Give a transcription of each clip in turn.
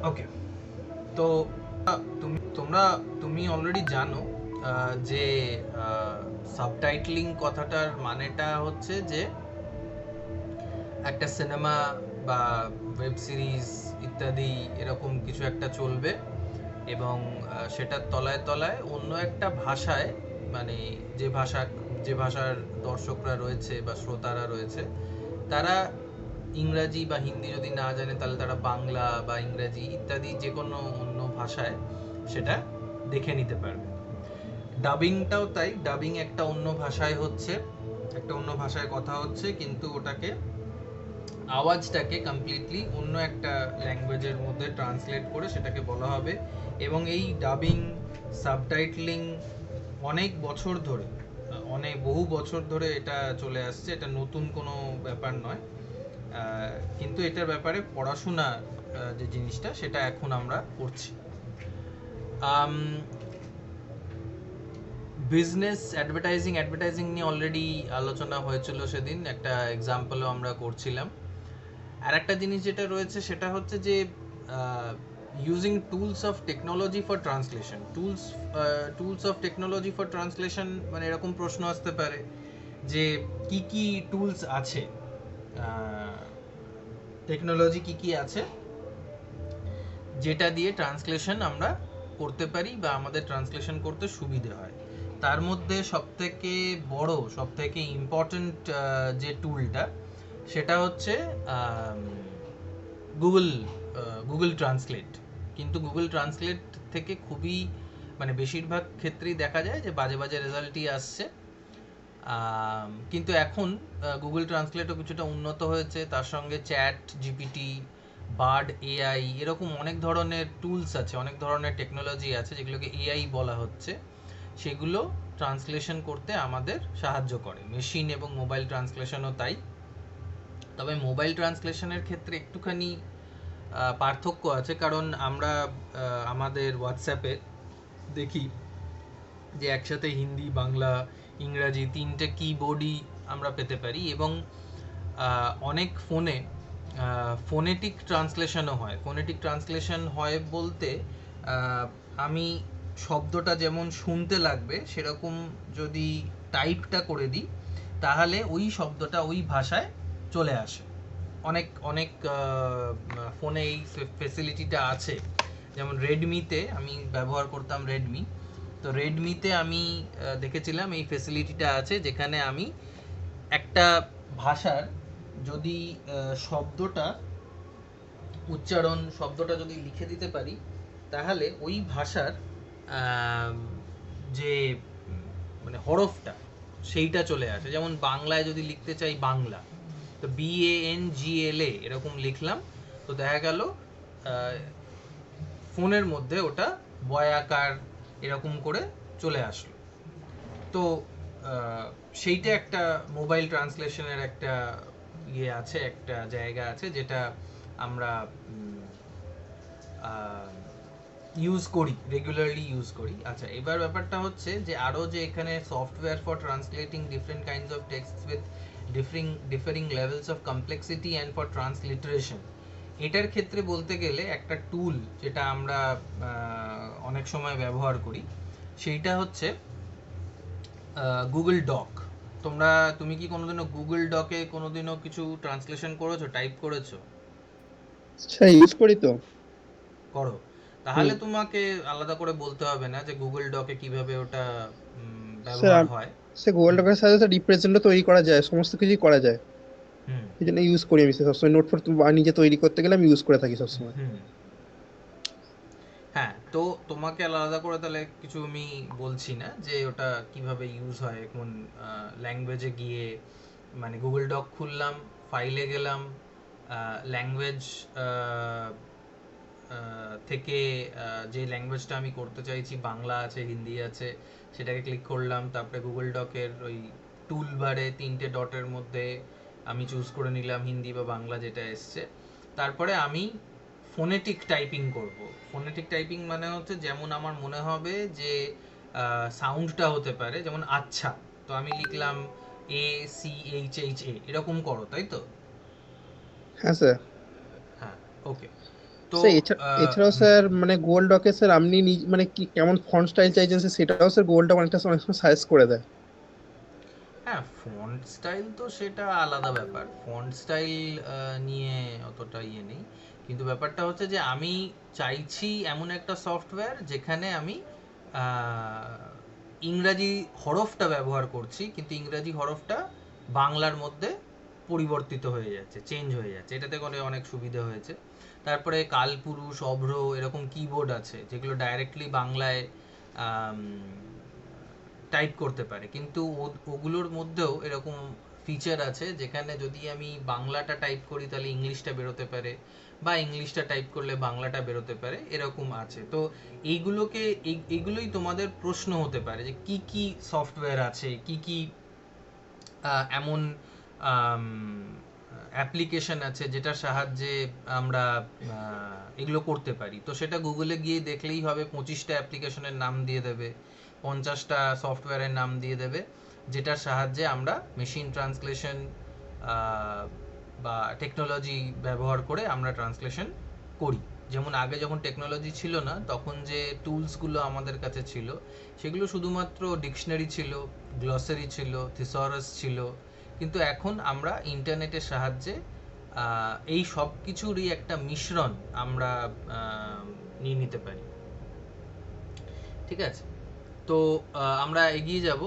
ওকে, তো তুমি অলরেডি জানো যে সাবটাইটলিং কথাটার মানেটা হচ্ছে যে একটা সিনেমা বা ওয়েব সিরিজ ইত্যাদি এরকম কিছু একটা চলবে, এবং সেটার তলায় তলায় অন্য একটা ভাষায়, মানে যে ভাষা যে ভাষার দর্শকরা রয়েছে বা শ্রোতারা রয়েছে, তারা ইংরাজি বা হিন্দি যদি না জানে তাহলে তারা বাংলা বা ইংরাজি ইত্যাদি যে কোনো অন্য ভাষায় সেটা দেখে নিতে পারবে। ডাবিংটাও তাই, ডাবিং একটা অন্য ভাষায় হচ্ছে, একটা অন্য ভাষায় কথা হচ্ছে, কিন্তু ওটাকে আওয়াজটাকে কমপ্লিটলি অন্য একটা ল্যাঙ্গুয়েজের মধ্যে ট্রান্সলেট করে সেটাকে বলা হবে। এবং এই ডাবিং, সাবটাইটলিং অনেক বছর ধরে, অনেক বহু বছর ধরে এটা চলে আসছে, এটা নতুন কোনো ব্যাপার নয়। কিন্তু এটার ব্যাপারে পড়াশোনা যে জিনিসটা সেটা এখন আমরা করছি। বিজনেস অ্যাডভার্টাইজিং অ্যাডভার্টাইজিং নিয়ে অলরেডি আলোচনা হয়েছিল সেদিন, একটা এক্সাম্পলও আমরা করছিলাম। আর একটা জিনিস যেটা রয়েছে সেটা হচ্ছে যে using tools of technology for translation. Tools of technology for translation মানে এরকম প্রশ্ন আসতে পারে যে কি কি টুলস আছে, টেকনোলজি কি কি আছে যেটা দিয়ে ট্রান্সলেশন আমরা করতে পারি বা আমাদের ট্রান্সলেশন করতে সুবিধে হয়। তার মধ্যে সবথেকে বড়, সবথেকে ইম্পর্ট্যান্ট যে টুলটা সেটা হচ্ছে গুগল গুগল ট্রান্সলেট। কিন্তু গুগল ট্রান্সলেট থেকে খুবই, মানে বেশিরভাগ ক্ষেত্রেই দেখা যায় যে বাজে বাজে রেজাল্টই আসছে। কিন্তু এখন গুগল ট্রান্সলেটও কিছুটা উন্নত হয়েছে, তার সঙ্গে চ্যাট জিপিটি, বার্ড এআই, এরকম অনেক ধরনের টুলস আছে, অনেক ধরনের টেকনোলজি আছে যেগুলোকে এআই বলা হচ্ছে, সেগুলো ট্রান্সলেশন করতে আমাদের সাহায্য করে। মেশিন এবং মোবাইল ট্রান্সলেশনও তাই। তবে মোবাইল ট্রান্সলেশনের ক্ষেত্রে একটুখানি পার্থক্য আছে, কারণ আমরা আমাদের হোয়াটসঅ্যাপে দেখি যে একসাথে হিন্দি, বাংলা, ইংরাজি তিনটে কিবোর্ডই আমরা পেতে পারি, এবং অনেক ফোনে ফোনেটিক ট্রান্সলেশনও হয়। ফোনেটিক ট্রান্সলেশন হয় বলতে আমি শব্দটা যেমন শুনতে লাগবে সেরকম যদি টাইপটা করে দিই তাহলে ওই শব্দটা ওই ভাষায় চলে আসে। অনেক অনেক ফোনে এই ফেসিলিটিটা আছে। যেমন রেডমিতে আমি ব্যবহার করতাম রেডমি, তো রেডমিতে আমি দেখেছিলাম এই ফেসিলিটিটা আছে, যেখানে আমি একটা ভাষার যদি শব্দটা উচ্চারণ শব্দটা যদি লিখে দিতে পারি তাহলে ওই ভাষার আম, যে মানে হরফটা সেইটা চলে আসে। যেমন বাংলায় যদি লিখতে চাই বাংলা, তো BANGLA এরকম লিখলাম, তো দেখা গেল ফোনের মধ্যে ওটা বয়াকার এরকম করে চলে আসলো। তো সেইটা একটা মোবাইল ট্রান্সলেশনের একটা ইয়ে আছে, একটা জায়গা আছে যেটা আমরা ইউজ করি, রেগুলারলি ইউজ করি। আচ্ছা, এবার ব্যাপারটা হচ্ছে যে আরও যে এখানে software for translating different kinds of text with differing levels of complexity and for transliteration, এটার ক্ষেত্রে বলতে গেলে একটা টুল যেটা আমরা অনেক সময় ব্যবহার করি সেইটা হচ্ছে গুগল ডক। তুমি কি কোনোদিনও গুগল ডকে কোনোদিনও কিছু ট্রান্সলেশন করেছো, টাইপ করেছো? আচ্ছা, ইউজ করি তো। করো? হুম। তাহলে তোমাকে আলাদা করে বলতে হবে না যে গুগল ডকে কিভাবে ওটা ব্যবহার স্যার, হয়। সে গুগল হুম। ডকের সাথে রিপ্রেজেন্টও তৈরি করা যায়, সমস্ত কিছুই করা যায়। হুম। এই জন্য ইউজ করি আমি সবসময়। নোট ফোট নিজে তৈরি করতে গেলে আমি ইউজ করে থাকি সবসময়। হুম। হ্যাঁ, তো তোমাকে আলাদা করে তাহলে কিছু আমি বলছি না যে ওটা কিভাবে ইউজ হয়। কোন ল্যাঙ্গুয়েজে গিয়ে, মানে গুগল ডক খুললাম, ফাইলে গেলাম, ল্যাঙ্গুয়েজ থেকে যে ল্যাঙ্গুয়েজটা আমি করতে চাইছি, বাংলা আছে, হিন্দি আছে, সেটাকে ক্লিক করলাম, তারপরে গুগল ডকের ওই টুল বারে তিনটে ডটের মধ্যে আমি চুজ করে নিলাম হিন্দি বা বাংলা যেটা এসছে। তারপরে আমি ফোনেটিক টাইপিং করব। ফোনেটিক টাইপিং মানে হচ্ছে যেমন আমার মনে হবে যে সাউন্ডটা হতে পারে, যেমন আচ্ছা, তো আমি লিখলাম ACHHA, এরকম করো, তাই তো? হ্যাঁ স্যার। হ্যাঁ, ওকে। তো স্যার এছাড়াও স্যার মানে গুগল ডকে স্যার আপনি মানে কি কেমন ফন্ট স্টাইল চাইছেন স্যার, সেটাও স্যার গুগল ডক অনেক সময় সাজেস্ট করে দেয়। হ্যাঁ, ফন্ট স্টাইল তো সেটা আলাদা ব্যাপার। ফন্ট স্টাইল নিয়ে অতটা ইয়ে নেই। কিন্তু ব্যাপারটা হচ্ছে যে আমি চাইছি এমন একটা সফটওয়্যার যেখানে আমি আহ, ইংরাজি হরফটা ব্যবহার করছি, কিন্তু ইংরাজি হরফটা বাংলার মধ্যে পরিবর্তিত হয়ে যাচ্ছে, চেঞ্জ হয়ে যাচ্ছে। এটাতে করে অনেক সুবিধা হয়েছে। তারপরে কালপুরুষ, অভ্র এরকম কিবোর্ড আছে যেগুলো ডাইরেক্টলি বাংলায় টাইপ করতে পারে, কিন্তু ওগুলোর মধ্যেও এরকম ফিচার আছে যেখানে যদি আমি বাংলাটা টাইপ করি তাহলে ইংলিশটা বেরোতে পারে, বা ইংলিশটা টাইপ করলে বাংলাটা বেরোতে পারে, এরকম আছে। তো এইগুলোই তোমাদের প্রশ্ন হতে পারে যে কি কি সফটওয়্যার আছে, কি কি এমন অ্যাপ্লিকেশন আছে যেটার সাহায্যে আমরা এগুলো করতে পারি। তো সেটা গুগলে গিয়ে দেখলেই হবে, 25টা অ্যাপ্লিকেশনের নাম দিয়ে দেবে, 50টা সফটওয়্যারের নাম দিয়ে দেবে, যেটার সাহায্যে আমরা মেশিন ট্রান্সলেশন বা টেকনোলজি ব্যবহার করে আমরা ট্রান্সলেশন করি। যেমন আগে যখন টেকনোলজি ছিল না, তখন যে টুলসগুলো আমাদের কাছে ছিল সেগুলো শুধুমাত্র ডিকশনারি ছিল, গ্লসারি ছিল, থিসরাস ছিল। কিন্তু এখন আমরা ইন্টারনেটের সাহায্যে এই সব কিছুরই একটা মিশ্রণ আমরা নিয়ে নিতে পারি। ঠিক আছে, তো আমরা এগিয়ে যাব।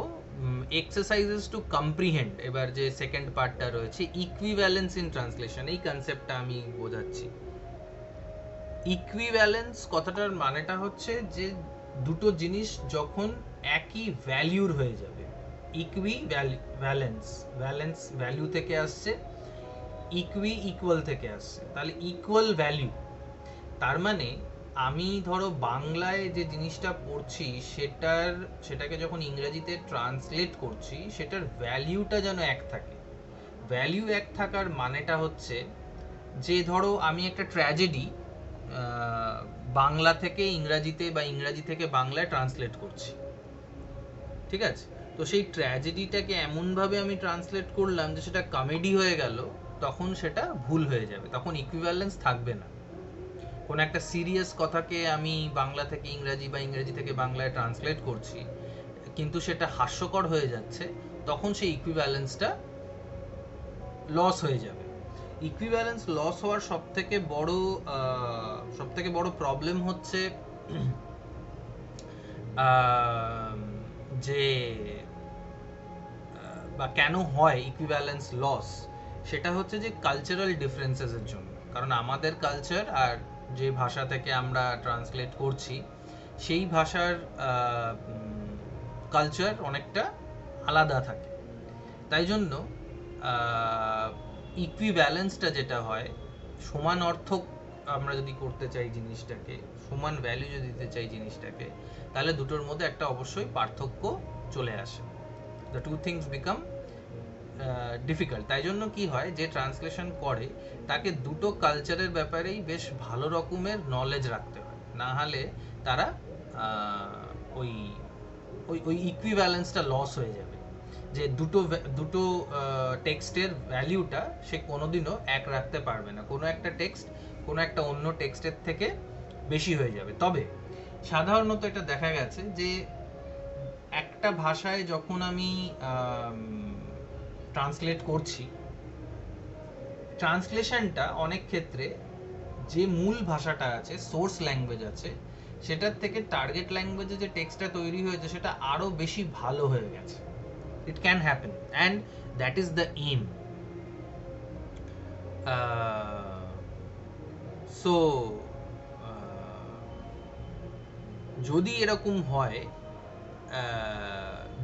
এক্সারসাইজেস টু কম্প্রিহেন্ড, এবার যে সেকেন্ড পার্টটা রয়েছে, ইকুইভ্যালেন্স ইন ট্রান্সলেশন, এই কনসেপ্টটা আমি বোঝাচ্ছি। ইকুইভ্যালেন্স কথাটার মানেটা হচ্ছে যে দুটো জিনিস যখন একই ভ্যালিউর হয়ে যাবে। ভ্যালেন্স ভ্যালু থেকে আসছে, ইকুয়াল থেকে আসছে, তাহলে ইকুয়াল ভ্যালু। তার মানে আমি ধরো বাংলায় যে জিনিসটা পড়ছি সেটাকে যখন ইংরেজিতে ট্রান্সলেট করছি, সেটার ভ্যালিউটা যেন এক থাকে। ভ্যালিউ এক থাকার মানেটা হচ্ছে যে ধরো আমি একটা ট্র্যাজেডি বাংলা থেকে ইংরাজিতে বা ইংরাজি থেকে বাংলায় ট্রান্সলেট করছি, ঠিক আছে? তো সেই ট্র্যাজেডিটাকে এমনভাবে আমি ট্রান্সলেট করলাম যে সেটা কমেডি হয়ে গেল, তখন সেটা ভুল হয়ে যাবে, তখন ইকুইভ্যালেন্স থাকবে না। কোনো একটা সিরিয়াস কথাকে আমি বাংলা থেকে ইংরাজি বা ইংরেজি থেকে বাংলায় ট্রান্সলেট করছি, কিন্তু সেটা হাস্যকর হয়ে যাচ্ছে, তখন সেই ইকুইভ্যালেন্সটা লস হয়ে যাবে। ইকুইভ্যালেন্স লস হওয়ার সবথেকে বড় প্রবলেম হচ্ছে যে বা কেন হয় ইকুইভ্যালেন্স লস, সেটা হচ্ছে যে কালচারাল ডিফারেন্সেসের জন্য। কারণ আমাদের কালচার আর যে ভাষা থেকে আমরা ট্রান্সলেট করছি সেই ভাষার কালচার অনেকটা আলাদা থাকে। তাই জন্য ইকুইভ্যালেন্সটা যেটা হয়, সমান অর্থক আমরা যদি করতে চাই জিনিসটাকে, সমান ভ্যালু যদি দিতে চাই জিনিসটাকে, তাহলে দুটোর মধ্যে একটা অবশ্যই পার্থক্য চলে আসে। The two things become difficult. তাই জন্য কি হয়, যে ট্রান্সলেশন করে তাকে দুটো কালচারের ব্যাপারেই বেশ ভালো রকমের নলেজ রাখতে হয়, না হলে তারা ওই ওই ওই ইকুইভ্যালেন্সটা লস হয়ে যাবে। যে দুটো টেক্সটের ভ্যালিউটা সে কোনোদিনও এক রাখতে পারবে না, কোনো একটা টেক্সট কোনো একটা অন্য টেক্সটের থেকে বেশি হয়ে যাবে। তবে সাধারণত এটা দেখা গেছে যে একটা ভাষায় যখন আমি ট্রান্সলেট করছি, ট্রান্সলেশনটা অনেক ক্ষেত্রে যে মূল ভাষাটা আছে, সোর্স ল্যাঙ্গুয়েজ আছে, সেটার থেকে টার্গেট ল্যাঙ্গুয়েজে যে টেক্সটটা তৈরি হয়েছে সেটা আরো বেশি ভালো হয়ে গেছে। It can happen and that is the aim. So যদি এরকম হয়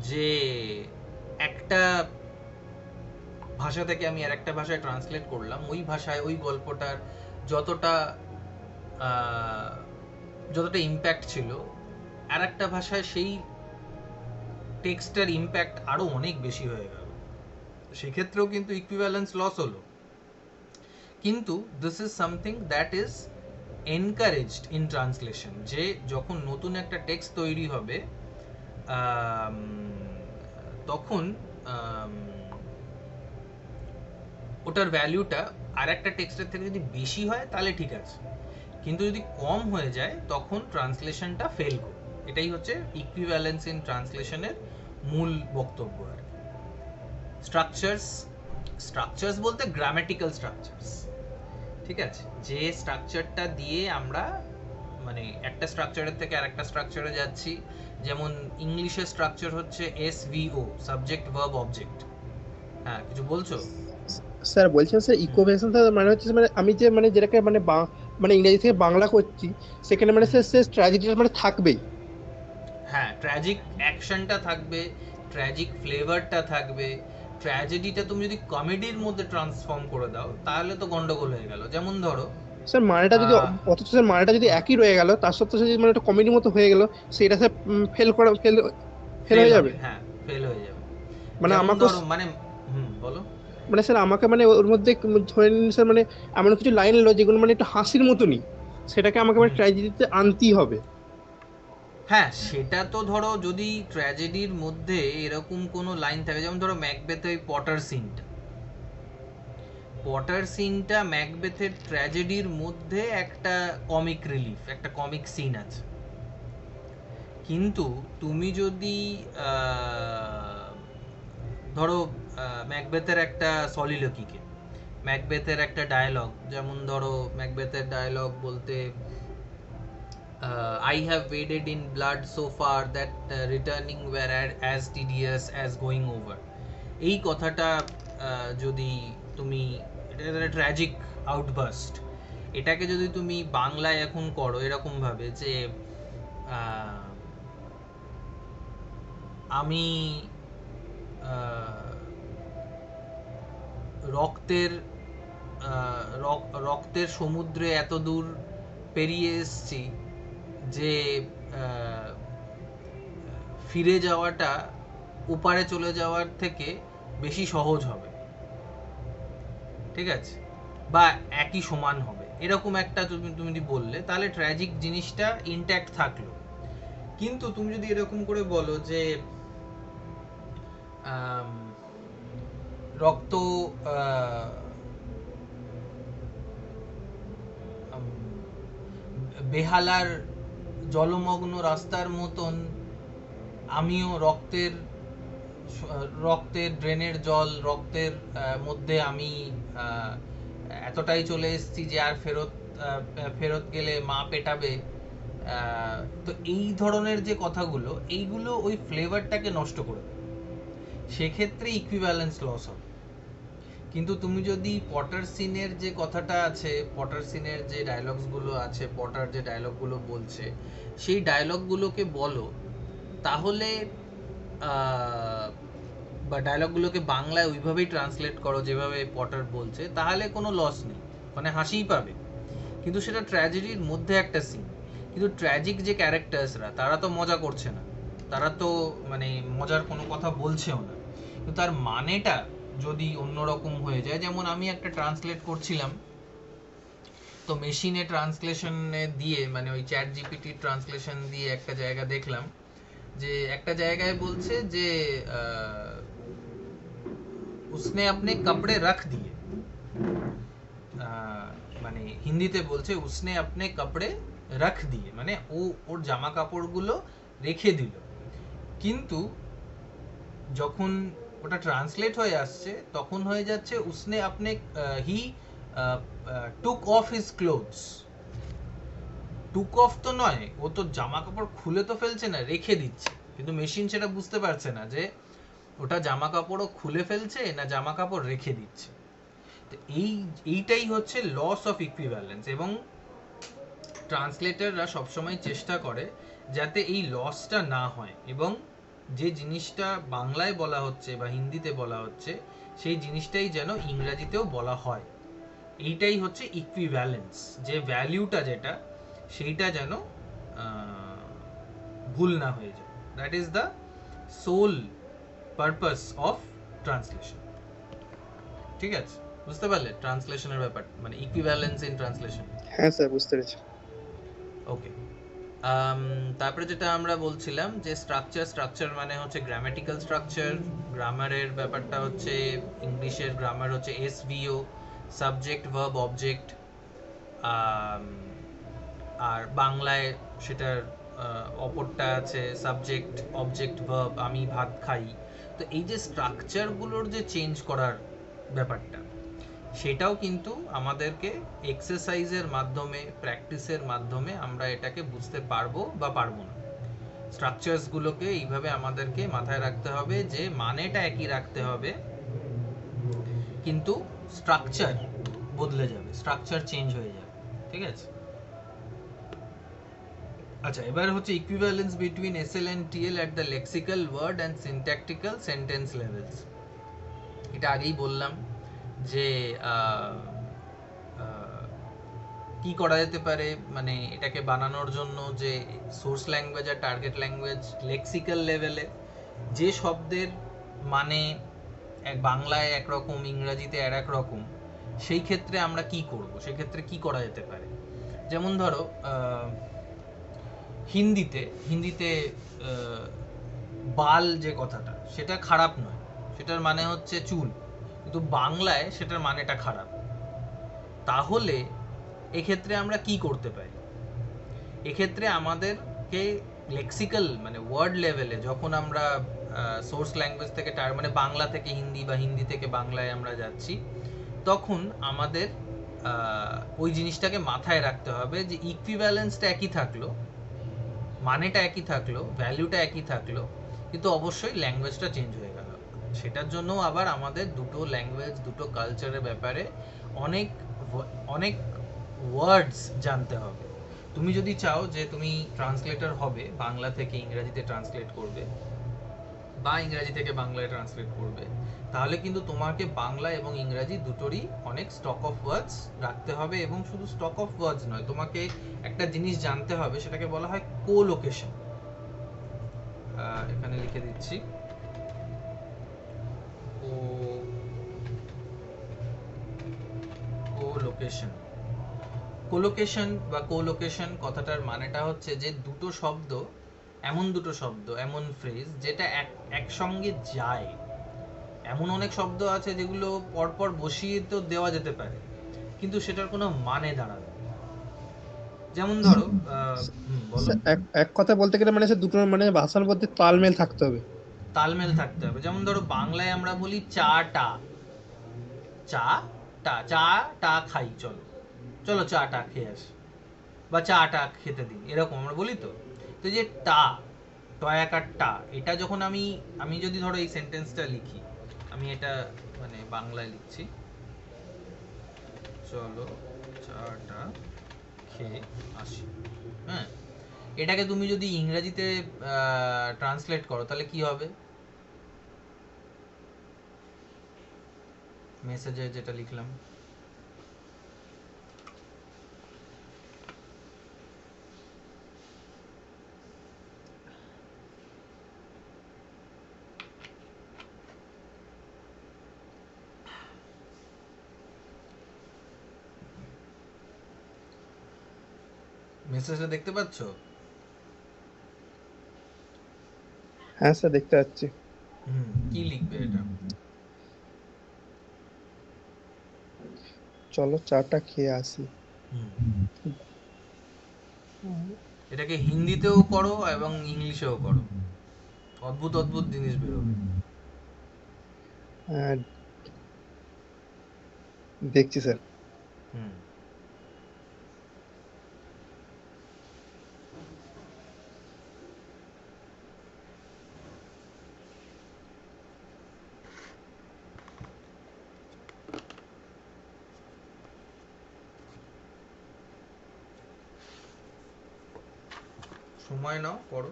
যে একটা ভাষা থেকে আমি আর একটা ভাষায় ট্রান্সলেট করলাম, ওই ভাষায় ওই গল্পটার যতটা যতটা ইম্প্যাক্ট ছিল, আর একটা ভাষায় সেই টেক্সটের ইম্প্যাক্ট আরো অনেক বেশি হয়ে গেল, সেক্ষেত্রেও কিন্তু ইকুইভ্যালেন্স লস হলো। কিন্তু this is something that is encouraged in translation, যে যখন নতুন একটা টেক্সট তৈরি হবে তখন ওটার ভ্যালুটা আর একটা টেক্সটের থেকে যদি বেশি হয় তাহলে ঠিক আছে, কিন্তু যদি কম হয়ে যায় তখন ট্রান্সলেশনটা ফেল করে। এটাই হচ্ছে ইকুইভ্যালেন্স ইন ট্রান্সলেশনের মূল বক্তব্য আর কি। স্ট্রাকচারস বলতে গ্রামাটিক্যাল স্ট্রাকচারস, ঠিক আছে, যে স্ট্রাকচারটা দিয়ে আমরা মানে একটা স্ট্রাকচারের থেকে আরেকটা স্ট্রাকচারে যাচ্ছি। যেমন ইংলিশের স্ট্রাকচার হচ্ছে এসভিও, সাবজেক্ট ভার্ব অবজেক্ট। হ্যাঁ, কিছু বলছো? স্যার বলছেন স্যার ইকুইভ্যালেন্স মানে হচ্ছে মানে আমি যে মানে যেটাকে মানে মানে ইংরেজি থেকে বাংলা করছি সেখানে মানে স্যার সে ট্র্যাজেডিটা মানে থাকবেই। হ্যাঁ, ট্র্যাজিক অ্যাকশনটা থাকবে, ট্র্যাজিক ফ্লেভারটা থাকবে। ট্র্যাজেডিটা তুমি যদি কমেডির মধ্যে ট্রান্সফর্ম করে দাও তাহলে তো গন্ডগোল হয়ে গেল। যেমন ধরো স্যার মানেটা যদি আহ, অথচ স্যার মানেটা যদি একই রয়ে গেল তার সত্ত্বেও সে যদি মানে একটা কমেডি মতো হয়ে গেল সেটা স্যার ফেল ফেল ফেল হয়ে যাবে। হবে, হ্যাঁ ফেল হয়ে যাবে। মানে যেমন আমাকে ধরো মানে বলো। মানে স্যার আমাকে মানে ওর মধ্যে ধরে নিন স্যার মানে এমন কিছু লাইন এলো যেগুলো মানে একটু হাসির মতনই, সেটাকে আমাকে মানে হুম, ট্র্যাজেডিতে আনতেই হবে। হ্যাঁ সেটা তো ধরো যদি ট্র্যাজেডির মধ্যে এরকম কোনো লাইন থাকে, যেমন ধরো ম্যাকবেথে ওই পটার সিনটা ম্যাকবেথের ট্র্যাজেডির মধ্যে একটা কমিক রিলিফ, একটা কমিক সিন আছে। কিন্তু তুমি যদি আহ, ধরো ম্যাকবেথের একটা সলিলকিকে, ম্যাকবেথের একটা ডায়লগ, যেমন ধরো ম্যাকবেথের ডায়লগ বলতে I have waded in blood so far that returning were as tedious as going over. এই কথাটা যদি তুমি, এটা একটা ট্র্যাজিক আউটবাস্ট, এটাকে যদি তুমি বাংলায় এখন করো এরকম ভাবে যে আহ, আমি আহ, রক্তের রক্তের সমুদ্রে এত দূর পেরিয়ে এসেছি যে আহ, ফিরে যাওয়াটা ওপারে চলে যাওয়ার থেকে বেশি সহজ হবে, ঠিক আছে, বা একই সমান হবে, এরকম একটা তুমি তুমি যদি বললে তাহলে ট্র্যাজিক জিনিসটা ইনট্যাক্ট থাকলো। কিন্তু তুমি যদি এরকম করে বলো যে আম, রক্ত আহ, আম, বেহালার জলমগ্ন রাস্তার মতন আমিও রক্তের ড্রেনের জল, রক্তের মধ্যে আমি আহ, এতটাই চলে এসেছি যে আর ফেরত গেলে মা পেটাবে। তো এই ধরনের যে কথাগুলো, এইগুলো ওই ফ্লেভারটাকে নষ্ট করে দেয়, সেক্ষেত্রে ইকুইভ্যালেন্স লস হবে। কিন্তু তুমি যদি পটার সিনের যে কথাটা আছে, পটার সিনের যে ডায়লগসগুলো আছে, পটার যে ডায়লগগুলো বলছে সেই ডায়লগগুলোকে বলো, তাহলে বা ডায়লগগুলোকে বাংলায় ওইভাবেই ট্রান্সলেট করো যেভাবে পটার বলছে, তাহলে কোনো লস নেই, মানে হাসিই পাবে। কিন্তু সেটা ট্র্যাজেডির মধ্যে একটা সিন। কিন্তু ট্র্যাজিক যে ক্যারেক্টার্সরা তারা তো মজা করছে না, তারা তো মানে মজার কোনো কথা বলছেও না, কিন্তু তার মানেটা যদি অন্যরকম হয়ে যায়। যেমন আমি একটা ট্রান্সলেট করছিলাম, তো মেশিনে ট্রান্সলেশনে দিয়ে মানে ওই চ্যাট জিপিটি ট্রান্সলেশন দিয়ে একটা জায়গা দেখলাম যে একটা জায়গায় বলছে যে उसने अपने कपड़े रख दिए, মানে হিন্দিতে বলছে উসনে আপনে কাপড়ে রাখ দিয়ে, মানে ও ওর জামা কাপড়গুলো রেখে দিল। কিন্তু যখন ওটা ট্রান্সলেট হয়ে আসছে তখন হয়ে যাচ্ছে উসনে আপনে he took off his clothes. Took off তো নয়, ও তো জামা কাপড় খুলে তো ফেলছে না, রেখে দিচ্ছে। কিন্তু মেশিন সেটা বুঝতে পারছে না যে ওটা জামা কাপড়ও খুলে ফেলছে না জামা কাপড় রেখে দিচ্ছে। তো এইটাই হচ্ছে লস অফ ইকুইভ্যালেন্স, এবং ট্রান্সলেটররা সবসময় চেষ্টা করে যাতে এই লসটা না হয়, এবং যে জিনিসটা বাংলায় বলা হচ্ছে বা হিন্দিতে বলা হচ্ছে সেই জিনিসটাই যেন ইংরাজিতেও বলা হয়। এইটাই হচ্ছে ইকুইভ্যালেন্স, যে ভ্যালিউটা যেটা সেইটা যেন ভুল না হয়ে যায়। That is the sole purpose of translation. ঠিক আছে, বুঝতে পারলে ট্রান্সলেশনের ব্যাপার, মানে ইকুইভ্যালেন্স ইন ট্রান্সলেশন। হ্যাঁ স্যার বুঝতে পেরেছি। ওকে, তারপরে যেটা আমরা বলছিলাম যে স্ট্রাকচার মানে হচ্ছে গ্রামাটিক্যাল স্ট্রাকচার। গ্রামারের ব্যাপারটা হচ্ছে, ইংলিশের গ্রামার হচ্ছে এসভিও, সাবজেক্ট ভার্ব অবজেক্ট। আর বাংলায় সেটার অপরটা আছে সাবজেক্ট অবজেক্ট ভার্ব, আমি ভাত খাই। তো এই যে স্ট্রাকচারগুলোর যে চেঞ্জ করার ব্যাপারটা, সেটাও কিন্তু আমাদেরকে এক্সারসাইজের মাধ্যমে, প্র্যাকটিসের মাধ্যমে আমরা এটাকে বুঝতে পারবো বা পারবো না। স্ট্রাকচারসগুলোকে এইভাবে আমাদেরকে মাথায় রাখতে হবে যে মানেটা একই রাখতে হবে, কিন্তু স্ট্রাকচার বদলে যাবে, স্ট্রাকচার চেঞ্জ হয়ে যাবে। ঠিক আছে? আচ্ছা, এবার হচ্ছে equivalence between SL and TL at the lexical word and syntactical sentence levels. এটা আগেই বললাম যে কি করা যেতে পারে, মানে এটাকে বানানোর জন্য যে সোর্স ল্যাঙ্গুয়েজ আর টার্গেট ল্যাঙ্গুয়েজ লেক্সিক্যাল লেভেলে যে শব্দের মানে এক বাংলায় একরকম, ইংরাজিতে আর এক রকম, সেই ক্ষেত্রে আমরা কি করব, সেই ক্ষেত্রে কি করা যেতে পারে। যেমন ধরো হিন্দিতে হিন্দিতে বাল যে কথাটা, সেটা খারাপ নয়, সেটার মানে হচ্ছে চুল, কিন্তু বাংলায় সেটার মানেটা খারাপ। তাহলে এক্ষেত্রে আমরা কি করতে পারি? এক্ষেত্রে আমাদেরকে লেক্সিক্যাল মানে ওয়ার্ড লেভেলে, যখন আমরা সোর্স ল্যাঙ্গুয়েজ থেকে মানে বাংলা থেকে হিন্দি বা হিন্দি থেকে বাংলায় আমরা যাচ্ছি, তখন আমাদের ওই জিনিসটাকে মাথায় রাখতে হবে যে ইকুইভ্যালেন্সটা একই থাকলো, মানেটা একই থাকলো, ভ্যালুটা একই থাকলো, কিন্তু অবশ্যই ল্যাঙ্গুয়েজটা চেঞ্জ হয়ে গেল। সেটার জন্য আবার আমাদের দুটো ল্যাঙ্গুয়েজ, দুটো কালচারের ব্যাপারে অনেক অনেক ওয়ার্ডস জানতে হবে। তুমি যদি চাও যে তুমি ট্রান্সলেটর হবে, বাংলা থেকে ইংরেজিতে ট্রান্সলেট করবে বা ইংরেজি থেকে বাংলায় ট্রান্সলেট করবে, তাহলে কিন্তু তোমাকে বাংলা এবং ইংরেজি দুটোরই অনেক স্টক অফ ওয়ার্ডস রাখতে হবে। এবং শুধু স্টক অফ ওয়ার্ডস নয়, তোমাকে একটা জিনিস জানতে হবে, সেটাকে বলা হয় কোলোকেশন। এখানে লিখে দিচ্ছি, কোলোকেশন। কোলোকেশন বা কোলোকেশন কথাটার মানেটা হচ্ছে যে দুটো শব্দ, দুটো শব্দ, এমন ফ্রেজ যেটা একসঙ্গে যায়। এমন অনেক শব্দ আছে যেগুলো পরপর বসিয়ে তো দেওয়া যেতে পারে, কিন্তু সেটার কোনো মানে দাঁড়াবে না। যেমন ধরো বলো। এক এক কথা বলতে গেলে মানে সে দুটো মানে ভাষার মধ্যে তালমেল থাকতে হবে। তালমেল থাকতে হবে। যেমন ধরো বাংলায় আমরা বলি চা টা, চা টা, চা টা খাই, চলো চলো চা টা খেয়ে আসি, বা চা টা খেতে দিন, এরকম আমরা বলি তো। তো যে টা, টয়াকার টা, এটা যখন আমি আমি যদি ধরো এই সেন্টেন্সটা লিখি, আমি এটা মানে বাংলায় লিখছি, চলো চাটা খেয়ে আসি। হ্যাঁ, এটাকে তুমি যদি ইংরেজিতে ট্রান্সলেট করো, তাহলে কি হবে? মেসেজে যেটা লিখলাম, মেসেজটা দেখতে পাচ্ছ? হ্যাঁ স্যার, দেখতে পাচ্ছি। কি লিখবে এটা? চলো চাটা খেয়ে আসি। হুম, হুম। এটাকে হিন্দিতেও করো এবং ইংলিশেও করো, অদ্ভুত অদ্ভুত জিনিস বেরোবে। আহ, দেখছি স্যার। হুম, সময় নাও, করো।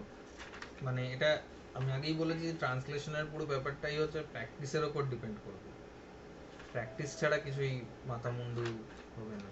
মানে এটা আমি আগেই বলেছি, ট্রান্সলেশনের পুরো ব্যাপারটাই হচ্ছে প্র্যাকটিসের ওপর ডিপেন্ড করবে। প্র্যাকটিস ছাড়া কিছুই মাথা মুন্ডু হবে না।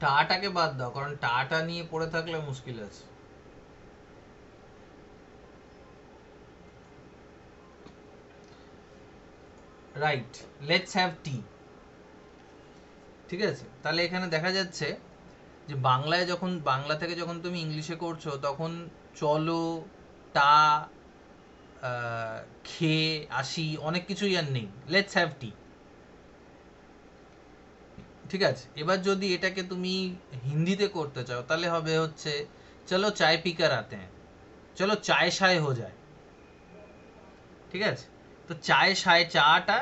টাটাকে বাদ দাও, কারণ টাটা নিয়ে পড়ে থাকলে মুশকিল আছে। Right, let's have tea. ঠিক আছে, তাহলে এখানে দেখা যাচ্ছে যে বাংলায় যখন, বাংলা থেকে যখন তুমি ইংলিশে করছো তখন চলো, টা, খেয়ে আসি, অনেক কিছুই আর নেই, লেটস হ্যাভ টি। ঠিক আছে, এবার যদি এটাকে তুমি হিন্দিতে করতে চাও তাহলে হবে হচ্ছে চলো চায় পিকার আতে হ্যাঁ, চলো চায় শায় হো যায়। ঠিক আছে, তো চায় শায়, চাটা,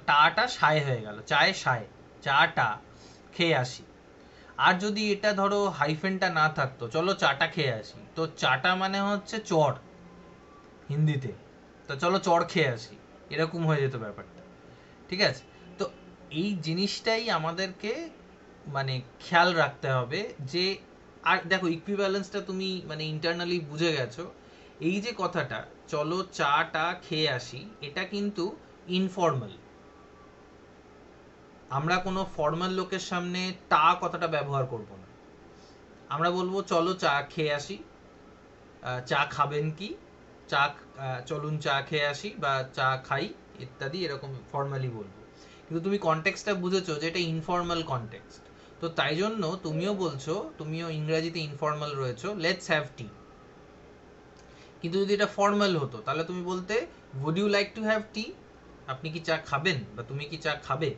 টাটা শায় হয়ে গেল, চায় শায়, চাটা খেয়ে আসি। আর যদি এটা ধরো হাইফেনটা না থাকতো, চলো চাটা খেয়ে আসি, তো চাটা মানে হচ্ছে চড় হিন্দিতে, তো চলো চড় খেয়ে আসি, এরকম হয়ে যেত ব্যাপারটা। ঠিক আছে, তো এই জিনিসটাই আমাদেরকে মানে খেয়াল রাখতে হবে যে, আর দেখো ইকুইভ্যালেন্সটা তুমি মানে ইন্টারনালি বুঝে গেছো। এই যে কথাটা চলো চাটা খেয়ে আসি, এটা কিন্তু ইনফর্মাল। আমরা কোনো ফর্মাল লোকের সামনে টা কথাটা ব্যবহার করব না। আমরা বলবো চলো চা খেয়ে আসি, চা খাবেন কি, চা, চলুন চা খেয়ে আসি বা চা খাই ইত্যাদি, এরকম ফর্মালি বলবো। কিন্তু তুমি কনটেক্সটটা বুঝেছো যে এটা ইনফর্মাল কনটেক্সট, তো তাই জন্য তুমিও বলছো, তুমিও ইংরেজিতে ইনফর্মাল রয়েছো, লেটস হ্যাভ টি। কিন্তু যদি এটা ফর্মাল হতো তাহলে তুমি বলতে would you like to have tea, আপনি কি চা খাবেন বা তুমি কি চা খাবে।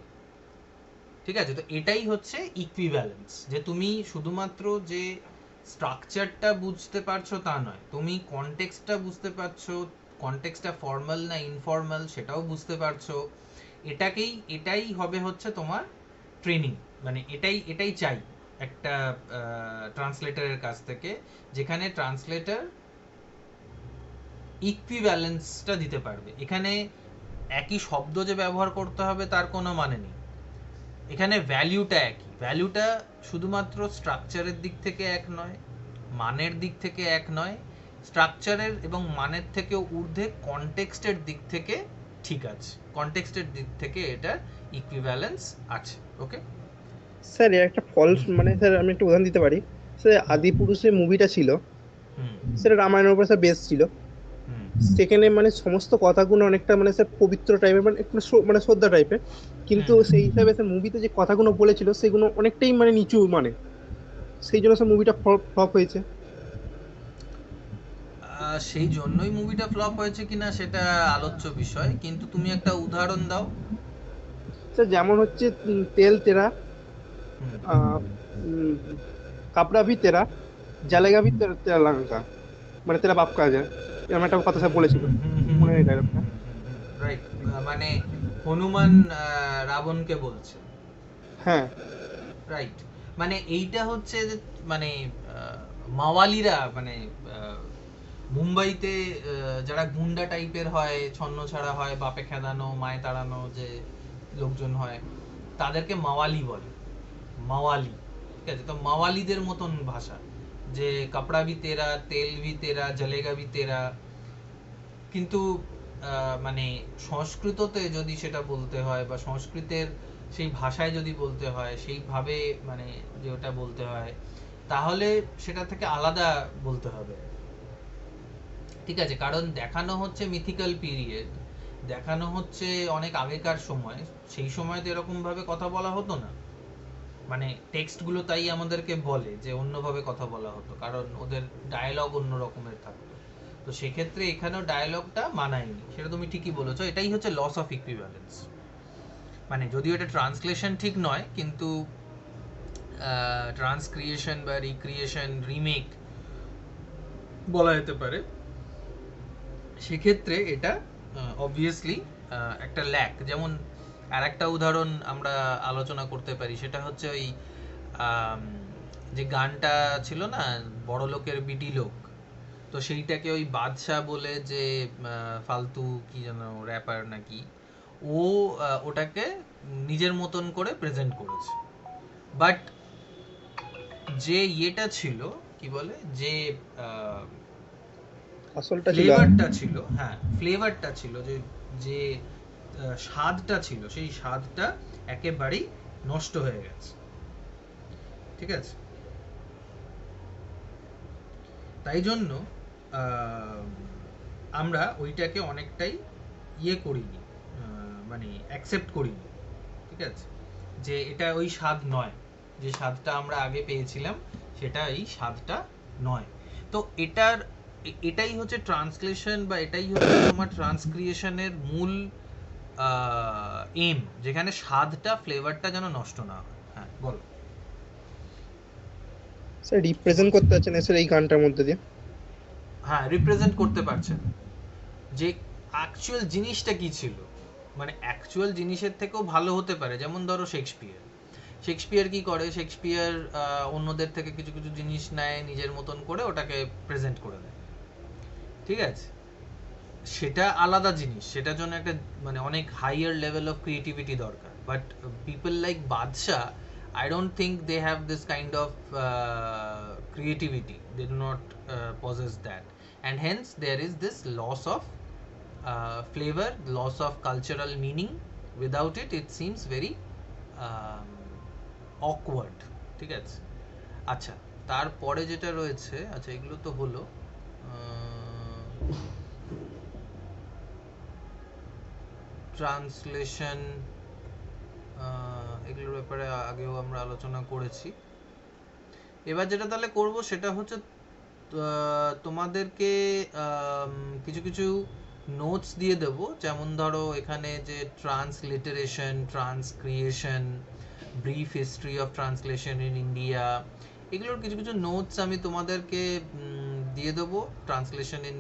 ঠিক আছে, তো এটাই হচ্ছে ইকুইভ্যালেন্স, যে তুমি শুধুমাত্র যে স্ট্রাকচারটা বুঝতে পারছো তা নয়, তুমি কনটেক্সটটা বুঝতে পারছো, কনটেক্সটটা ফর্মাল না ইনফর্মাল সেটাও বুঝতে পারছো। এটাই হবে হচ্ছে তোমার ট্রেনিং, মানে এটাই এটাই চাই একটা ট্রান্সলেটরের কাছ থেকে, যেখানে ট্রান্সলেটর ইকুইভ্যালেন্সটা দিতে পারবে। এখানে একই শব্দ যে ব্যবহার করতে হবে তার কোনো মানে নেই, এখানে ভ্যালুটা একই, ভ্যালুটা শুধুমাত্র স্ট্রাকচারের দিক থেকে এক নয়, মানের দিক থেকে এক নয়, স্ট্রাকচারের এবং মানের থেকেও ঊর্ধ্বে কনটেক্সটের দিক থেকে ঠিক আছে, কনটেক্সটের দিক থেকে এটার ইকুইভ্যালেন্স আছে। ওকে স্যার এর একটা ফলস মানে স্যার আমি একটা উদাহরণ দিতে পারি। স্যার আদিপুরুষের মুভিটা ছিল, হুম সেটা রামায়ণের উপর স্যার বেস ছিল। হুম সেখানে মানে সমস্ত কথাগুলো অনেকটা মানে স্যার পবিত্র টাইপের, মানে একটু মানে শ্রদ্ধা টাইপের, কিন্তু হুম সেই হিসাবে স্যার মুভিতে যে কথাগুলো বলেছিল সেগুলো অনেকটাই মানে নিচু, মানে সেই জন্য স্যার মুভিটা ফ্লপ হয়েছে। সেই জন্যই মুভিটা ফ্লপ হয়েছে কিনা সেটা আলোচ্য বিষয়, কিন্তু তুমি একটা উদাহরণ দাও। স্যার যেমন হচ্ছে তেল তেরা, হুম আহ কাপড়া ভি তেরা, জালেগা ভি তেরা, তেরা লঙ্কা, মানে তেরা বাপ কাজ এরকম একটা কথা স্যার বলেছিল, মনে নেই ডায়লগটা। রাইট, মানে হনুমান রাবণকে বলছে। হ্যাঁ। রাইট, মানে এইটা হচ্ছে যে মানে মাওয়ালিরা মানে মুম্বাইতে যারা গুন্ডা টাইপের হয়, ছন্নছাড়া হয়, বাপে খেদানো মায়ে তাড়ানো যে লোকজন হয়, তাদেরকে মাওয়ালি বলে, মাওয়ালি। ঠিক আছে, তো মাওয়ালিদের মতন ভাষা, যে কাপড়া ভি তেরা, তেল ভি তেরা, জলেগা ভি তেরা। কিন্তু মানে সংস্কৃততে যদি সেটা বলতে হয় বা সংস্কৃতের সেই ভাষায় যদি বলতে হয়, সেইভাবে মানে যে ওটা বলতে হয়, তাহলে সেটা থেকে আলাদা বলতে হবে। ঠিক আছে, কারণ দেখানো হচ্ছে মিথিক্যাল পিরিয়ড, দেখানো হচ্ছে অনেক আগেকার সময়, সেই সময় তো এরকম ভাবে কথা বলা হতো না। মানে টেক্সটগুলো তাই আমাদেরকে বলে যে অন্যভাবে কথা বলা হতো, কারণ ওদের ডায়ালগ অন্য রকমের থাকতো। তো সেক্ষেত্রে এখানেও ডায়ালগটা মানায়নি, সেটা তুমি ঠিকই বলেছো, এটাই হচ্ছে লস অফ ইকুইভ্যালেন্স। মানে যদিও এটা ট্রান্সলেশন ঠিক নয়, কিন্তু ট্রান্সক্রিয়েশন বা রিক্রিয়েশন, রিমেক বলা যেতে পারে, সেক্ষেত্রে এটা অবভিয়াসলি একটা ল্যাক। যেমন আর একটা উদাহরণ আমরা আলোচনা করতে পারি, সেটা হচ্ছে ওই আম, যে গানটা ছিল না, বড় লোকের বিটি লোক, তো সেইটাকে ওই বাদশা বলে যে ফালতু কি যেন র্যাপার নাকি, ও ওটাকে নিজের মতন করে প্রেজেন্ট করেছে। বাট যে ইয়েটা ছিল, কি বলে, যে আসলটা ছিল। ফ্লেভারটা ছিল, হ্যাঁ ফ্লেভারটা ছিল, যে যে স্বাদটা ছিল, সেই স্বাদটা একেবারেই নষ্ট হয়ে গেছে। ঠিক আছে? তাই জন্য আমরা ওইটাকে অনেকটাই ইয়ে করিনি, মানে অ্যাকসেপ্ট করিনি, ঠিক আছে, যে এটা ওই স্বাদ নয়, যে স্বাদটা আমরা আগে পেয়েছিলাম সেটা এই স্বাদটা নয়। তো এটাই হচ্ছে ট্রান্সলেশন, বা এটাই হচ্ছে তোমার ট্রান্সক্রিয়েশনের মূল এম, যেখানে স্বাদটা, ফ্লেভারটা যেন নষ্ট না হয়। হ্যাঁ বলো। স্যার রিপ্রেজেন্ট করতে পারছেন স্যার এই গানটার মধ্যে দিয়ে? হ্যাঁ, রিপ্রেজেন্ট করতে পারছেন যে অ্যাকচুয়াল জিনিসটা কি ছিল, মানে অ্যাকচুয়াল জিনিসের থেকেও ভালো হতে পারে। যেমন ধরো শেক্সপিয়ার কি করে, শেক্সপিয়ার অন্যদের থেকে কিছু কিছু জিনিস নেয়, নিজের মতন করে ওটাকে প্রেজেন্ট করে দেয়, ঠিক আছে? সেটা আলাদা জিনিস, সেটার জন্য একটা মানে অনেক হাইয়ার লেভেল অফ ক্রিয়েটিভিটি দরকার। বাট পিপল লাইক বাদশাহ, I don't think they have this kind of creativity. They do not possess that, and hence there is this loss of flavor, loss of cultural meaning. Without it, it seems very um, awkward. ঠিক আছে? আচ্ছা, তারপরে যেটা রয়েছে, আচ্ছা এগুলো তো হলো ট্রান্সলেশন, এগুলোর ব্যাপারে আগেও আমরা আলোচনা করেছি। এবার যেটা তাহলে করব সেটা হচ্ছে তোমাদেরকে কিছু কিছু নোটস দিয়ে দেব। যেমন ধরো এখানে যে transliteration, transcreation, brief history of translation in India, এগুলোর কিছু কিছু নোটস আমি তোমাদেরকে দিয়ে দেবো। ট্রান্সলেশন ইন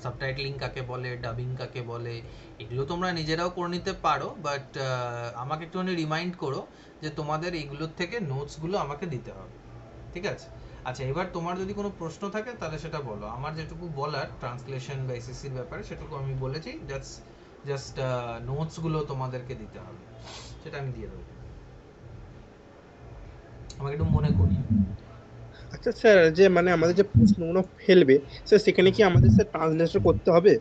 সাবটাইটলিং কাকে বলে, ডাবিং কাকে বলে, এগুলো তোমরা নিজেরাও করে নিতে পারো, বাট আমাকে একটুখানি রিমাইন্ড করো যে তোমাদের এইগুলোর থেকে নোটসগুলো আমাকে দিতে হবে, ঠিক আছে? আচ্ছা, এবার তোমার যদি কোনো প্রশ্ন থাকে তাহলে সেটা বলো। আমার যেটুকু বলার ট্রান্সলেশন বা এসএসসির ব্যাপারে সেটুকু আমি বলেছি। জাস্ট নোটসগুলো তোমাদেরকে দিতে হবে, সেটা আমি দিয়ে দেবো। আমাকে একটু মনে করি। আচ্ছা স্যার, যে মানে আমাদের যে প্রশ্নগুলো ফেলবে স্যার, সেখানে কি আমাদের স্যার ট্রান্সলেশন করতে হবে?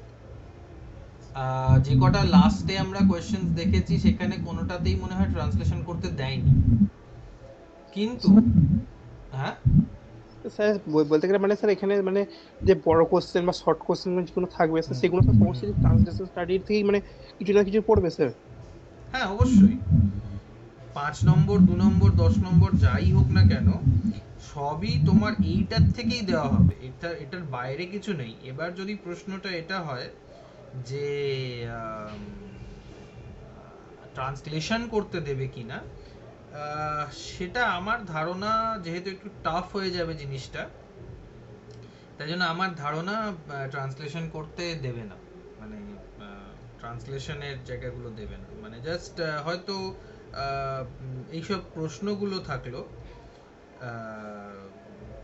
যে কটা লাস্টে আমরা কোয়েশ্চেন্স দেখেছি সেখানে কোনোটাতেই মনে হয় ট্রান্সলেশন করতে দেয়নি, কিন্তু হ্যাঁ স্যার বলতে গেলে মানে স্যার এখানে মানে যে বড় কোশ্চেন বা শর্ট কোশ্চেন যেগুলো থাকবে স্যার, সেগুলো তো সমস্ত ট্রান্সলেশন স্টাডির থেকেই মানে কিছু না কিছু পড়বে স্যার। হ্যাঁ অবশ্যই, 5 নম্বর, 2 নম্বর, 10 নম্বর যাই হোক না কেন, সবই তোমার এইটার থেকেই দেওয়া হবে। এটার বাইরে কিছু নেই। এবার যদি প্রশ্নটা এটা হয় যে ট্রান্সলেশন করতে দেবে কিনা, সেটা আমার ধারণা, যেহেতু একটু টাফ হয়ে যাবে জিনিসটা, তাই জন্য আমার ধারণা ট্রান্সলেশন করতে দেবে না, মানে ট্রান্সলেশনের জায়গাগুলো দেবে না, মানে জাস্ট হয়তো এইসব প্রশ্নগুলো থাকলো,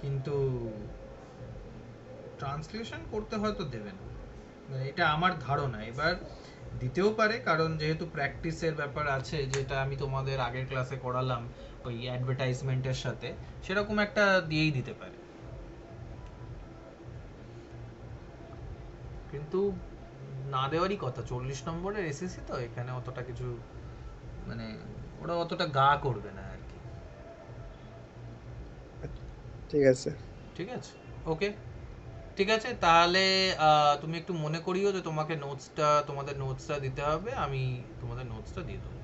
কিন্তু ট্রান্সলেশন করতে হয়তো দেবে না, মানে এটা আমার ধারণা। এবার দিতেও পারে, কারণ যেহেতু প্র্যাকটিসের ব্যাপার আছে, যেটা আমি তোমাদের আগের ক্লাসে করালাম ওই অ্যাডভার্টাইজমেন্টের সাথে, সেরকম একটা দিয়েই দিতে পারে। কিন্তু না দেওয়ারই কথা, 40 নম্বরের এসএসসি তো, এখানে অতটা কিছু মানে ওরা অতটা গা করবে না আর কি। ঠিক আছে। ঠিক আছে, ওকে, ঠিক আছে। তাহলে তুমি একটু মনে করিও যে তোমাকে তোমাদের নোটসটা দিতে হবে, আমি তোমাদের নোটসটা দিয়ে দেবো।